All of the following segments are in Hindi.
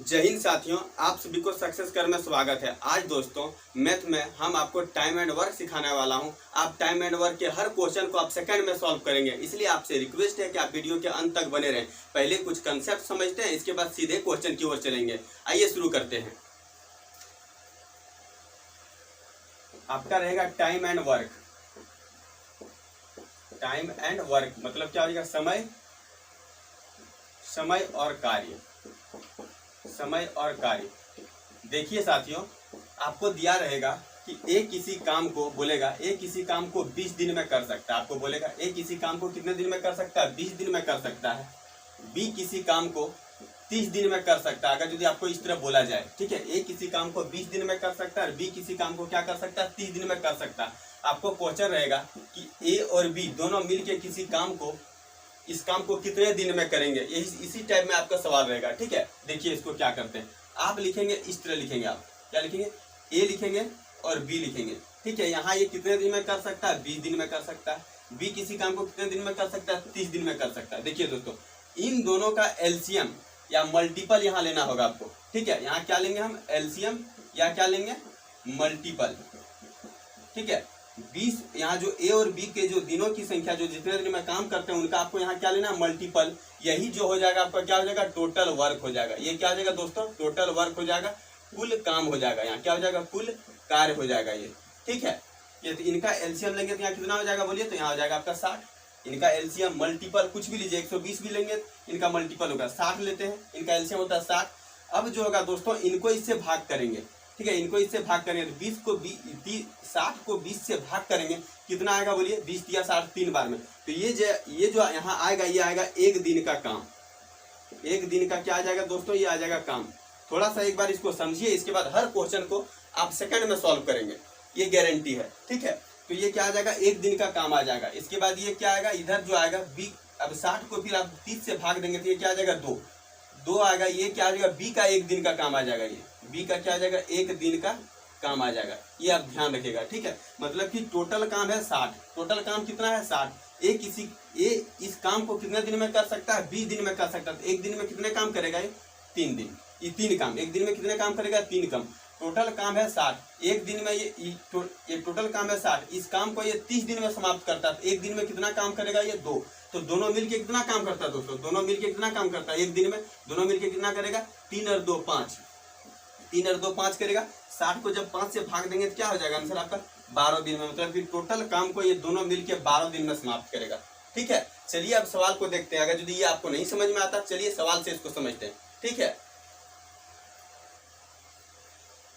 जय हिंद साथियों, आप सभी को सक्सेस कर में स्वागत है। आज दोस्तों मैथ में हम आपको टाइम एंड वर्क सिखाने वाला हूं। आप टाइम एंड वर्क के हर क्वेश्चन को आप सेकंड में सॉल्व करेंगे, इसलिए आपसे रिक्वेस्ट है कि आप वीडियो के अंत तक बने रहें। पहले कुछ कंसेप्ट समझते हैं, इसके बाद सीधे क्वेश्चन की ओर चलेंगे। आइए शुरू करते हैं। आपका रहेगा time and work. Time and work मतलब क्या हो जाएगा? समय और कार्य। समय और कार्य। देखिए साथियों, आपको दिया रहेगा कि ए किसी काम को बोलेगा, ए किसी काम को 20 दिन में कर सकता है। आपको बोलेगा ए किसी काम को कितने दिन में कर सकता है? 20 दिन में कर सकता है। बी किसी काम को 30 दिन में कर सकता है। अगर यदि आपको इस तरह बोला जाए, ठीक है, ए किसी काम को 20 दिन में कर सकता है और बी किसी काम को क्या कर सकता है? 30 दिन में कर सकता है। आपको क्वेश्चन रहेगा कि ए और बी दोनों मिलकर किसी काम को, इस काम को कितने दिन में करेंगे। इसी टाइप में आपका सवाल रहेगा। ठीक है, देखिए इसको क्या करते हैं। आप लिखेंगे इस तरह लिखेंगे। आप क्या लिखेंगे? ए लिखेंगे और बी लिखेंगे। ठीक है, यहाँ ये कितने दिन में कर सकता है? 20 दिन में कर सकता है। बी किसी काम को कितने दिन में कर सकता है? 30 दिन में कर सकता है। देखिए दोस्तों, इन दोनों का एलसीएम या मल्टीपल यहाँ लेना होगा आपको। ठीक है, यहाँ क्या लेंगे हम? एलसीएम या क्या लेंगे? मल्टीपल। ठीक है, 20 यहाँ जो ए और बी के जो दिनों की संख्या, जो जितने दिन में काम करते हैं, उनका आपको यहाँ क्या लेना है? मल्टीपल। यही जो हो जाएगा आपका क्या हो जाएगा? टोटल वर्क हो जाएगा। ये क्या हो जाएगा दोस्तों? टोटल वर्क हो जाएगा, कुल काम हो जाएगा। यहाँ क्या हो जाएगा? कुल कार्य हो जाएगा ये। ठीक है, ये तो इनका एलसीएम लेंगे तो यहाँ कितना हो जाएगा बोलिए? तो यहाँ हो जाएगा आपका 60। इनका एलसीएम मल्टीपल कुछ भी लीजिए, 120 भी लेंगे, इनका मल्टीपल होगा 60 लेते हैं, इनका एलसीएम होता है 60। अब जो होगा दोस्तों, इनको इससे भाग करेंगे। ठीक है, इनको इससे भाग करेंगे तो 60 को 20 से भाग करेंगे, कितना आएगा बोलिए? 20 या 60 3 बार में। तो ये जो यहाँ आएगा, ये आएगा एक दिन का काम। एक दिन का क्या आ जाएगा दोस्तों? ये आ जाएगा काम। थोड़ा सा एक बार इसको समझिए, इसके बाद हर क्वेश्चन को आप सेकंड में सॉल्व करेंगे, ये गारंटी है। ठीक है, तो ये क्या आ जाएगा? एक दिन का काम आ जाएगा। इसके बाद ये क्या आएगा? इधर जो आएगा बी, अब 60 को फिर आप 30 से भाग देंगे तो ये क्या आ जाएगा? 2 आएगा। ये क्या आ जाएगा? बी का एक दिन का काम आ जाएगा। ये बी का क्या आ जाएगा? एक दिन का काम आ जाएगा। ये आप ध्यान रखिएगा। ठीक है, मतलब कि टोटल काम है 60। टोटल काम कितना है? 60। ए इस काम को कितने दिन में कर सकता है? 20 दिन में कर सकता है। तो एक दिन में कितने काम करेगा? ये 3 दिन। ये 3 काम। एक दिन में कितने काम करेगा? 3 काम। टोटल काम है 60। एक दिन में ये टोटल काम है 60। इस काम को ये 30 दिन में समाप्त करता है। एक दिन में कितना काम करेगा? ये 2। तो दोनों मिलके कितना काम करता है दोस्तों? दोनों मिलके कितना काम करता है एक दिन में? दोनों मिलके कितना करेगा? 3 और 2 5। 3 और 2 5 करेगा। 60 को जब 5 से भाग देंगे तो क्या हो जाएगा आंसर आपका? 12 दिन में। मतलब कि टोटल काम को ये दोनों मिलके 12 दिन में समाप्त करेगा। ठीक है, चलिए अब सवाल को देखते हैं। अगर यदि ये आपको नहीं समझ में आता, चलिए सवाल से इसको समझते हैं। ठीक है,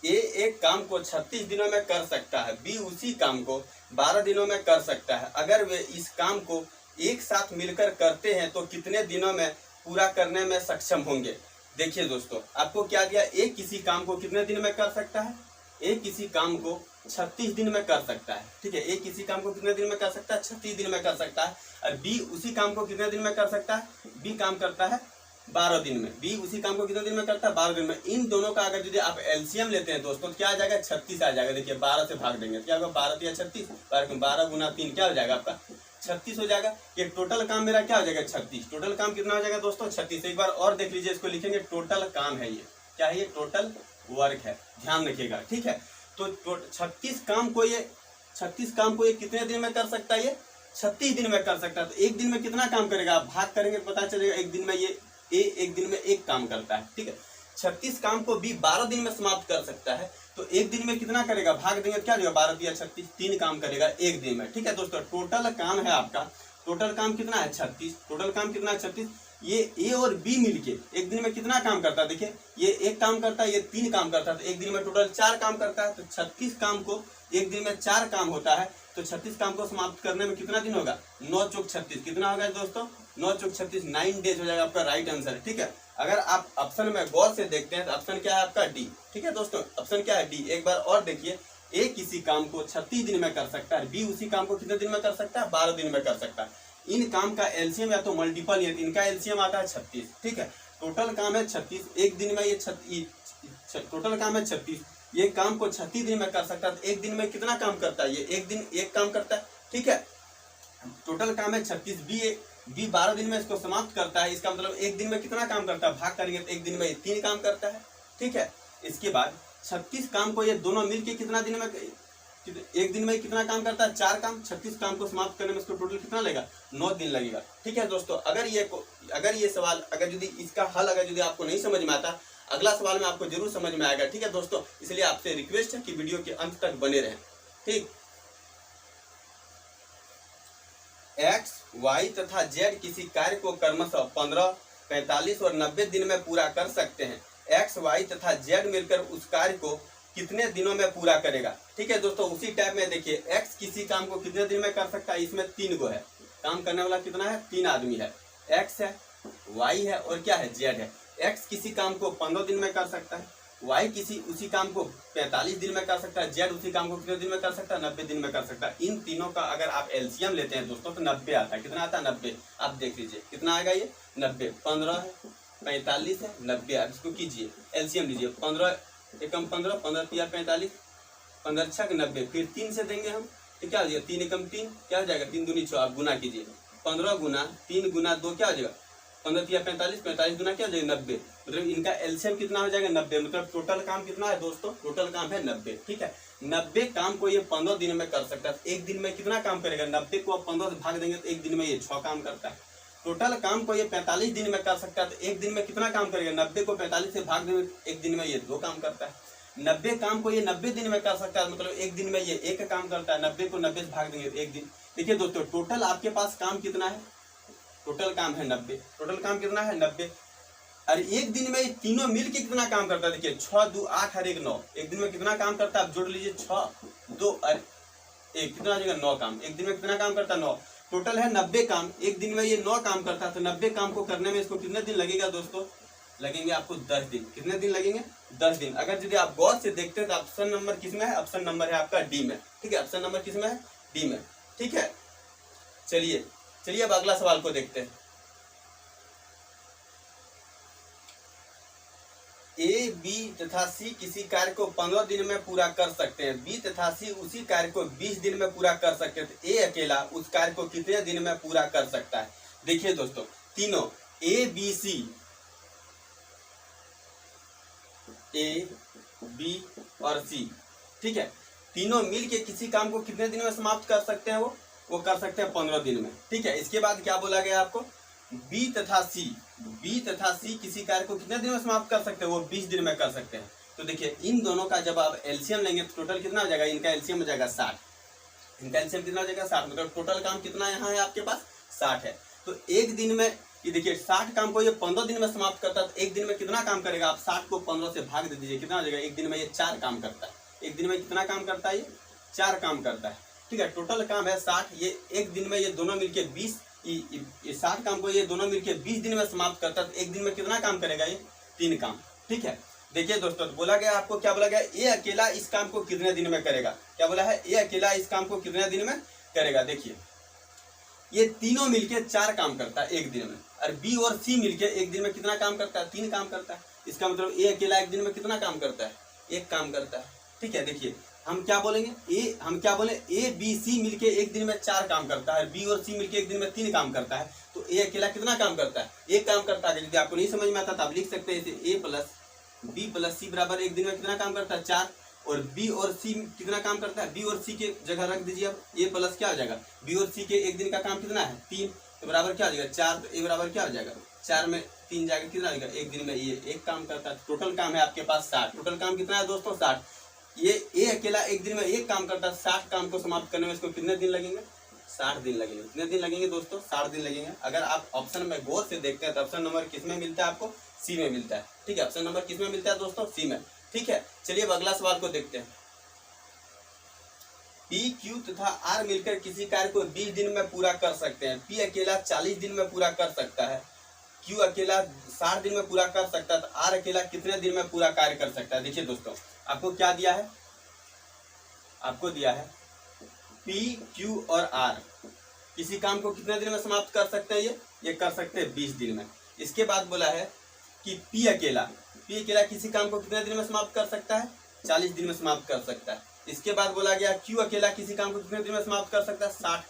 ए एक काम को 36 दिनों में कर सकता है, बी उसी काम को 12 दिनों में कर सकता है। अगर वे इस काम को एक साथ मिलकर करते हैं तो कितने दिनों में पूरा करने में सक्षम होंगे? देखिए दोस्तों, आपको क्या दिया? ए किसी काम को कितने दिन में कर सकता है? ए किसी काम को 36 दिन में कर सकता है। ठीक है, ए किसी काम को कितने दिन में कर सकता है? 36 दिन में कर सकता है। और बी उसी काम को कितने दिन में कर सकता है? बी काम करता है 12 दिन में। बी उसी काम को कितने दिन में करता है? 12 दिन में। इन दोनों का अगर यदि आप एलसीएम लेते हैं दोस्तों, क्या आ जाएगा? 36 आ जाएगा। देखिए 12 से भाग देंगे क्या होगा? 12 या 36, 12 गुना 3 क्या हो जाएगा आपका? 36 हो जाएगा। ये टोटल काम मेरा क्या हो जाएगा? 36। टोटल काम कितना हो जाएगा दोस्तों? 36। एक बार और देख लीजिए, इसको लिखेंगे टोटल काम है। ये क्या है? ये टोटल वर्क है, ध्यान रखिएगा। ठीक है, तो 36 काम को ये कितने दिन में कर सकता है? ये 36 दिन में कर सकता है। तो एक दिन में कितना काम करेगा? आप भाग करेंगे पता चलेगा। एक दिन में ये ए एक दिन में एक काम करता है। ठीक है, 36 काम को बी 12 दिन में समाप्त कर सकता है। तो एक दिन में कितना करेगा? भाग देंगे क्या देगा? 12 या 36, 3 काम करेगा एक दिन में। ठीक है दोस्तों, टोटल काम है आपका, टोटल काम कितना है? 36। टोटल काम कितना है? 36। ये ए और बी मिलके एक दिन में कितना काम करता है? देखिए, ये एक काम करता है, ये 3 काम करता है। तो एक दिन में टोटल 4 काम करता है। तो 36 काम को एक दिन में 4 काम होता है। तो 36 काम को समाप्त करने में कितना दिन होगा? 9 चौक 36। कितना होगा दोस्तों? 9 चौक 36, 9 डेज हो जाएगा आपका राइट आंसर। ठीक है, अगर आप ऑप्शन में गौर से देखते हैं तो ऑप्शन क्या है आपका? डी। ठीक है दोस्तों, ऑप्शन क्या है? डी। एक बार और देखिए, ए किसी काम को 36 दिन में कर सकता है, बी उसी काम को कितने दिन में कर सकता है? 12 दिन में कर सकता है। इन काम का एलसीएम या तो मल्टीपल, या इनका एलसीएम आता है 36। ठीक है, टोटल काम है 36। एक दिन में ये टोटल काम है 36। ये काम को 36 दिन में कर सकता है। तो एक दिन में कितना काम करता है? ये एक दिन एक काम करता है। ठीक है, टोटल काम है 36। बी 12 दिन में इसको समाप्त करता है, इसका मतलब एक दिन में कितना काम करता है, भाग करेंगे तो एक दिन में ये 3 काम करता है। ठीक है, इसके बाद 36 काम को ये दोनों मिलके कितना दिन में, एक दिन में कितना काम करता है, 4 काम। 36 काम को समाप्त करने में इसको टोटल कितना लगेगा, 9 दिन लगेगा। ठीक है दोस्तों, अगर ये सवाल अगर यदि इसका हल अगर यदि आपको नहीं समझ में आता, अगला सवाल में आपको जरूर समझ में आएगा। ठीक है दोस्तों, इसलिए आपसे रिक्वेस्ट है कि वीडियो के अंत तक बने रहें। ठीक, एक्स, वाई तथा जेड किसी कार्य को क्रमशः 15, 45 और 90 दिन में पूरा कर सकते हैं। एक्स, वाई तथा जेड मिलकर उस कार्य को कितने दिनों में पूरा करेगा। ठीक है दोस्तों, उसी टाइप में देखिए, एक्स किसी काम को कितने दिन में कर सकता है, इसमें 3 गो है, काम करने वाला कितना है, 3 आदमी है, एक्स है, वाई है और क्या है, जेड है। एक्स किसी काम को 15 दिन में कर सकता है, वाई उसी काम को 45 दिन में कर सकता है, जेड उसी काम को कितने दिन में कर सकता है, 90 दिन में कर सकता है। इन तीनों का अगर आप एलसीएम लेते हैं दोस्तों तो 90 आता है। कितना आता है, 90। आप देख लीजिए कितना आएगा ये, 90। 15 है, 45 है, 90 है। इसको कीजिए एलसीएम लीजिए, 15 एकम 15, 15 तिया 45, 15 छक 90, फिर 3 से देंगे हम तो क्या हो जाएगा, 3 एकम 3 क्या हो जाएगा, 3 दूनी 6। आप गुना कीजिए, 15 गुना 3 गुना 2 क्या हो जाएगा, 15 तिया 45, 45 गुना क्या हो जाएगा, 90। मतलब इनका एलसीएम कितना हो जाएगा, 90। मतलब टोटल काम कितना है दोस्तों, टोटल काम है 90। ठीक है, 90 काम को ये 15 दिन में कर सकता है। एक दिन में कितना काम करेगा, 90 को आप 15 से भाग देंगे तो एक दिन में ये 6 काम करता है। टोटल काम को ये 45 दिन में कर सकता है, तो एक दिन में कितना काम करेगा, 90 को 45 से भाग देंगे एक दिन में ये 2 काम करता है। 90 काम को ये 90 दिन में कर सकता है, मतलब एक दिन में ये 1 काम करता है। 90 को 90 से भाग देंगे तो एक दिन। देखिए दोस्तों, टोटल आपके पास काम कितना है, टोटल काम है 90। टोटल काम कितना है, 90। और एक दिन में ये तीनों मिल के कितना काम करता है, देखिए 6 2 8 और 1 9। एक दिन में कितना काम करता है, आप जोड़ लीजिए, 6 2 और 1 कितना हो जाएगा, 9 काम। एक दिन में कितना काम करता है, 9। टोटल है 90 काम, एक दिन में ये 9 काम करता है। तो 90 काम को करने में इसको कितने दिन लगेगा दोस्तों, लगेंगे आपको 10 दिन। कितने दिन लगेंगे, 10 दिन। अगर यदि आप गौर से देखते हैं तो ऑप्शन नंबर किसमें है, ऑप्शन नंबर है आपका डी में। ठीक है, ऑप्शन नंबर किसमें है, डी में। ठीक है, चलिए अब अगला सवाल को देखते हैं। ए, बी तथा सी किसी कार्य को 15 दिन में पूरा कर सकते हैं। बी तथा सी उसी कार्य को 20 दिन में पूरा कर सकते हैं। तो ए अकेला उस कार्य को कितने दिन में पूरा कर सकता है। देखिए दोस्तों, तीनों A B C, A B और सी, ठीक है, तीनों मिल के किसी काम को कितने दिन में समाप्त कर सकते हैं, वो कर सकते हैं 15 दिन में। ठीक है, इसके बाद क्या बोला गया आपको, बी तथा सी किसी कार्य को कितने दिन में समाप्त कर सकते हैं, वो 20 दिन में कर सकते हैं। तो देखिए इन दोनों का जब आप एलसीएम लेंगे तो टोटल कितना हो जाएगा, इनका एलसीएम हो जाएगा 60। इनका एलसीएम कितना हो जाएगा, 60। मतलब टोटल काम कितना यहाँ है आपके पास, 60 है। तो एक दिन में ये देखिए 60 काम को ये 15 दिन में समाप्त करता है। तो एक दिन में कितना काम करेगा, आप 60 को 15 से भाग दे दीजिए, कितना हो जाएगा, एक दिन में ये 4 काम करता है। एक दिन में कितना काम करता है, ये 4 काम करता है। ठीक है, टोटल काम है 60। ये एक दिन में ये दोनों मिलके 20, ये 60 काम को ये दोनों मिलके 20 दिन में समाप्त करता है। तो एक दिन में कितना काम करेगा, ये 3 काम। ठीक है, देखिए दोस्तों, बोला गया आपको, क्या बोला गया, ए अकेला इस काम को कितने दिन में करेगा। क्या बोला है, ए अकेला इस काम को कितने दिन में करेगा। देखिए ये तीनों मिलके 4 काम करता है एक दिन में, और बी और सी मिलके एक दिन में कितना काम करता है, 3 काम करता है। इसका मतलब ए अकेला एक दिन में कितना काम करता है, 1 काम करता है। ठीक है, देखिए हम क्या बोलेंगे, ए बी सी मिलके एक दिन में 4 काम करता है, बी और सी मिलके एक दिन में 3 काम करता है। तो ए अकेला कितना काम करता है, 1 काम करता है। यदि आपको नहीं समझ में आता तो आप लिख सकते हैं इसे, ए प्लस बी प्लस सी बराबर एक दिन में कितना काम करता है, 4। और बी और सी कितना काम करता है, बी और सी के जगह रख दीजिए अब, ए प्लस क्या हो जाएगा, बी और सी के एक दिन का काम कितना है, 3। तो बराबर क्या हो जाएगा, 4। तो ए बराबर क्या हो जाएगा, 4 में 3 जाएगा, कितना हो जाएगा, एक दिन में ये 1 काम करता है। टोटल काम है आपके पास 60। टोटल काम कितना है दोस्तों, 60। ये ए अकेला एक दिन में 1 काम करता है। 60 काम को समाप्त करने में इसको कितने दिन लगेंगे, 60 दिन लगेंगे। कितने दिन लगेंगे दोस्तों, 60 दिन लगेंगे। अगर आप ऑप्शन में गौर से देखते हैं तो ऑप्शन नंबर किसमें मिलता है आपको, सी में मिलता है। ठीक है, ऑप्शन नंबर किसमें मिलता है दोस्तों, सी में। ठीक है, चलिए अब अगला सवाल को देखते हैं। पी, क्यू तथा आर मिलकर किसी कार्य को 20 दिन में पूरा कर सकते हैं। पी अकेला 40 दिन में पूरा कर सकता है, क्यू अकेला 60 दिन में पूरा कर सकता है। तो आर अकेला कितने दिन में पूरा कार्य कर सकता है। देखिए दोस्तों, आपको क्या दिया है, आपको दिया है पी, क्यू और आर किसी काम को कितने दिन में समाप्त कर सकते हैं, ये कर सकते हैं 20 दिन में। इसके बाद बोला है कि पी अकेला किसी काम को कितने दिन में समाप्त कर सकता है, 40 दिन में समाप्त कर सकता है। इसके बाद बोला गया क्यू अकेला किसी काम को कितने दिन में समाप्त कर सकता है, 60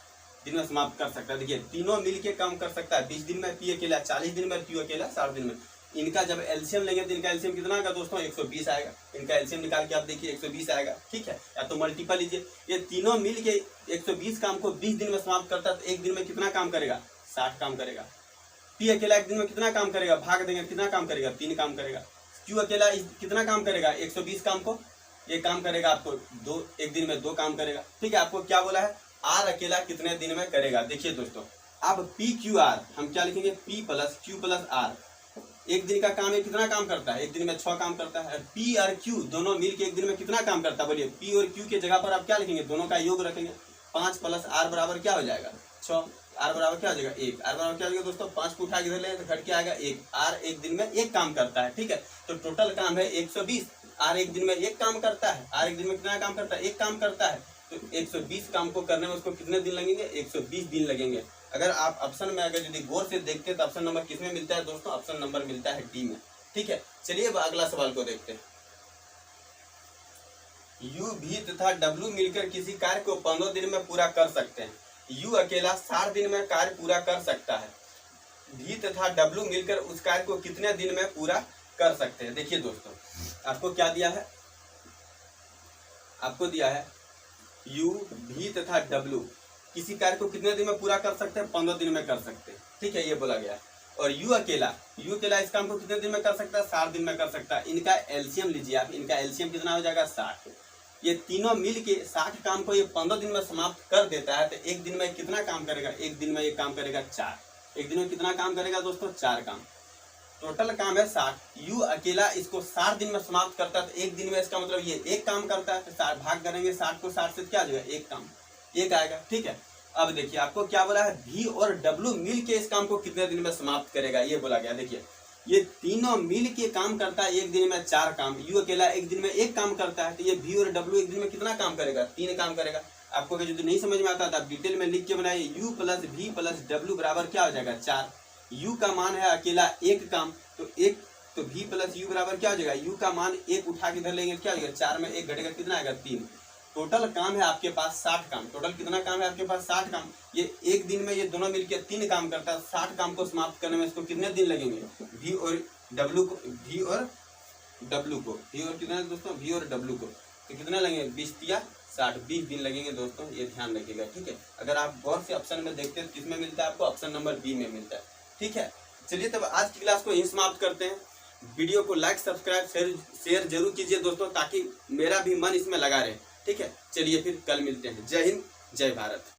दिन में समाप्त कर सकता है। देखिए तीनों मिलके काम कर सकता है 20 दिन में, पी अकेला 40 दिन में, क्यू अकेला 60 दिन में। इनका जब एलसीएम लेंगे तो इनका एलसीएम कितना आएगा दोस्तों, 120 आएगा। इनका एलसीएम निकाल के आप देखिए 120 आएगा, ठीक है, या तो मल्टीपल लीजिए। ये तीनों मिल के 120 काम को 20 दिन में समाप्त करता है, तो एक दिन में कितना काम करेगा, 60 काम करेगा। पी अकेला एक दिन में कितना काम करेगा, भाग देंगे कितना काम करेगा, 3 काम करेगा। क्यू अकेला कितना काम करेगा, 120 काम को ये काम करेगा आपको एक दिन में 2 काम करेगा, ठीक है। आपको क्या बोला है, आर अकेला कितने दिन में करेगा। देखिए दोस्तों अब पी क्यू आर हम क्या लिखेंगे, P plus Q plus R. एक दिन का काम है कितना काम करता है, एक दिन में 6 काम करता है। पी और क्यू दोनों मिलके एक दिन में कितना काम करता है, बोलिए। पी और क्यू के जगह पर आप क्या लिखेंगे, दोनों का योग रखेंगे। 5 प्लस आर बराबर क्या हो जाएगा, 6। आर बराबर क्या हो जाएगा, 1। आर बराबर क्या हो जाएगा दोस्तों, 5 को उठा के इधर ले तो घट के आएगा 1। आर एक दिन में 1 काम करता है, ठीक है। तो टोटल काम है 120। आर एक दिन में 1 काम करता है। आर एक दिन में कितना काम करता है, 1 काम करता है। तो 120 काम को करने में उसको कितने दिन लगेंगे, 120 दिन लगेंगे। अगर आप ऑप्शन में अगर यदि गौर से देखते हैं तो ऑप्शन नंबर किसमें मिलता है दोस्तों, ऑप्शन नंबर मिलता है डी में, ठीक है। चलिए अब अगला सवाल को देखते हैं। यू भी तथा डब्ल्यू मिलकर किसी कार्य को 15 दिन में पूरा कर सकते हैं। यू अकेला 60 दिन में कार्य पूरा कर सकता है। भी तथा डब्ल्यू मिलकर उस कार्य को कितने दिन में पूरा कर सकते हैं। देखिए दोस्तों आपको क्या दिया है, आपको दिया है यू भी तथा डब्ल्यू किसी कार्य को कितने दिन में पूरा कर सकते हैं, 15 दिन में कर सकते हैं, ठीक है, ये बोला गया है। और यू अकेला इस काम को कितने दिन में कर सकता है, 60 दिन में कर सकता है। इनका एलसीएम लीजिए आप, इनका एलसीएम कितना हो जाएगा, 60। ये तीनों मिल के 60 काम को ये 15 दिन में समाप्त कर देता है। तो एक दिन में कितना काम करेगा, एक दिन में ये काम करेगा 4। एक दिन में कितना काम करेगा दोस्तों, 4 काम। टोटल काम है 60। यू अकेला इसको 60 दिन में समाप्त करता है। तो एक दिन में इसका मतलब ये 1 काम करता है। तो भाग करेंगे 60 को 60 से क्या आ जाएगा, 1 काम, 1 आएगा, ठीक है। अब देखिए आपको क्या बोला है, भी और डब्ल्यू मिल के इस काम को कितने दिन में समाप्त करेगा, ये बोला गया। देखिए ये तीनों मिल के काम करता है एक दिन में 4 काम। यू अकेला एक दिन में 1 काम करता है। तो ये भी और डब्ल्यू एक दिन में कितना काम करेगा, 3 काम करेगा। आपको अगर जो नहीं समझ में आता था आप डिटेल में लिख के बनाइए। यू प्लस भी प्लस डब्ल्यू बराबर क्या हो जाएगा, 4। यू का मान है अकेला 1 काम, तो भी प्लस यू बराबर क्या हो जाएगा, यू का मान 1 उठा के इधर लेंगे क्या हो जाएगा, 4 में 1 घटेगा कितना आएगा, 3। टोटल काम है आपके पास 60 काम। टोटल कितना काम है आपके पास, 60 काम। ये एक दिन में ये दोनों मिलकर 3 काम करता है। 60 काम को समाप्त करने में इसको कितने दिन लगेंगे, भी और डब्ल्यू को, भी और कितना दोस्तों, भी और डब्ल्यू को तो कितना लगेंगे, 20 या 60, 20 दिन लगेंगे दोस्तों, ये ध्यान रखिएगा, ठीक है। अगर आप गौर से ऑप्शन में देखते हैं किसमें मिलता है आपको, ऑप्शन नंबर बी में मिलता है, ठीक है। चलिए तब आज की क्लास को यहीं समाप्त करते हैं। वीडियो को लाइक सब्सक्राइब शेयर जरूर कीजिए दोस्तों, ताकि मेरा भी मन इसमें लगा रहे, ठीक है। चलिए फिर कल मिलते हैं। जय हिंद, जय भारत।